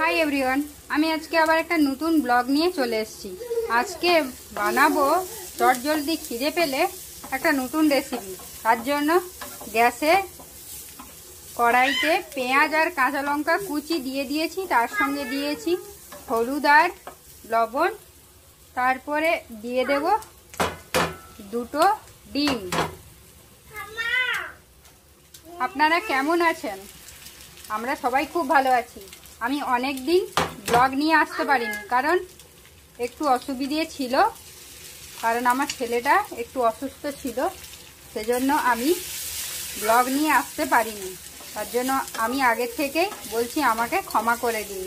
Hi everyone, আমি আজকে আবার একটা নতুন ব্লগ নিয়ে চলে এসেছি। আজকে বানাবো চটজলদি খিদে পেলে একটা নতুন রেসিপি। তার জন্য গ্যাসে কড়াইতে পেঁয়াজ আর কাঁচা লঙ্কা কুচি দিয়ে দিয়েছি, তার সঙ্গে দিয়েছি হলুদ আর লবণ, তারপরে দিয়ে দেব দুটো ডিম। আপনারা কেমন আছেন? আমরা সবাই খুব ভালো আছি। আমি অনেক দিন ব্লগ নিয়ে আসতে পারিনি, কারণ একটু অসুবিধে ছিল, কারণ আমার ছেলেটা একটু অসুস্থ ছিল, সেজন্য আমি ব্লগ নিয়ে আসতে পারিনি। তার জন্য আমি আগে থেকেই বলছি আমাকে ক্ষমা করে দিন।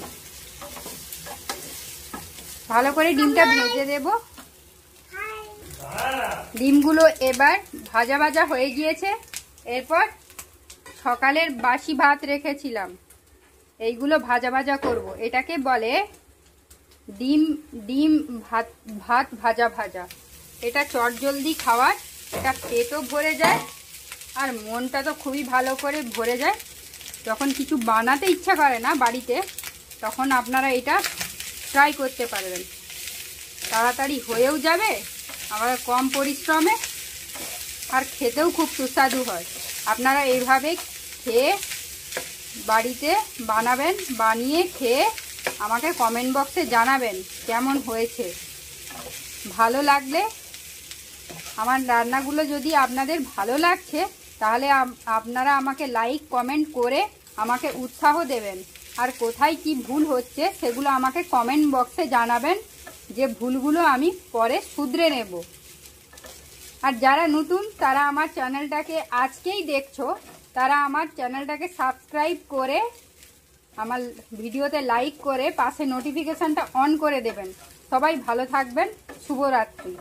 ভালো করে ডিমটা ভেজে দেব। ডিমগুলো এবার ভাজা ভাজা হয়ে গিয়েছে। এরপর সকালের বাসি ভাত রেখেছিলাম, এইগুলো ভাজা ভাজা করব। এটাকে বলে ডিম ভাত ভাত ভাজা ভাজা। এটা চটজলদি খাওয়ার, এটা পেটও ভরে যায় আর মনটা তো খুবই ভালো করে ভরে যায়। যখন কিছু বানাতে ইচ্ছা করে না বাড়িতে, তখন আপনারা এটা ট্রাই করতে পারবেন। তাড়াতাড়ি হয়েও যাবে, আবার কম পরিশ্রমে, আর খেতেও খুব সুস্বাদু হয়। আপনারা এইভাবে খেয়ে বাড়িতে বানাবেন, বানিয়ে খেয়ে আমাকে কমেন্ট বক্সে জানাবেন কেমন হয়েছে। ভালো লাগলে, আমার রান্নাগুলো যদি আপনাদের ভালো লাগছে, তাহলে আপনারা আমাকে লাইক কমেন্ট করে আমাকে উৎসাহ দেবেন। আর কোথায় কি ভুল হচ্ছে সেগুলো আমাকে কমেন্ট বক্সে জানাবেন, যে ভুলগুলো আমি পরে শুধরে নেব। আর যারা নতুন, তারা আমার চ্যানেলটাকে আজকেই দেখছো, তারা আমার চ্যানেলটাকে সাবস্ক্রাইব করে আমার ভিডিওতে লাইক করে পাশে নোটিফিকেশনটা অন করে দেবেন। সবাই ভালো থাকবেন। শুভরাত্রি।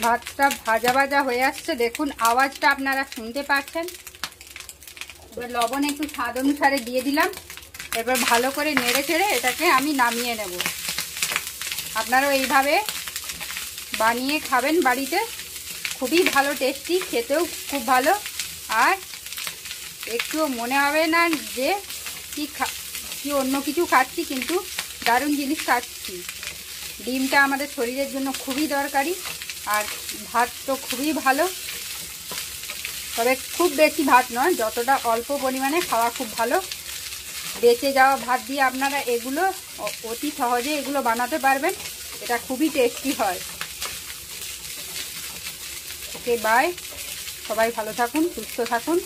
ভাতটা ভাজা ভাজা হয়ে আসছে, দেখুন আওয়াজটা আপনারা শুনতে পাচ্ছেন। এবার লবণ একটু স্বাদ অনুসারে দিয়ে দিলাম। এবার ভালো করে নেড়ে চেড়ে এটাকে আমি নামিয়ে নেব। আপনারাও এইভাবে বানিয়ে খাবেন বাড়িতে, খুবই ভালো টেস্টি, খেতেও খুব ভালো। আর একটুও মনে হবে না যে কি অন্য কিছু খাচ্ছি, কিন্তু দারুণ জিনিস খাচ্ছি। ডিমটা আমাদের শরীরের জন্য খুবই দরকারি, আর ভাত তো খুবই ভালো। তবে খুব বেশি ভাত নয়, যতটা অল্প পরিমাণে খাওয়া খুব ভালো। বেঁচে যাওয়া ভাত দিয়ে আপনারা এগুলো অতি সহজে এগুলো বানাতে পারবেন। এটা খুবই টেস্টি হয়। ওকে, বাই। সবাই ভালো থাকুন, সুস্থ থাকুন।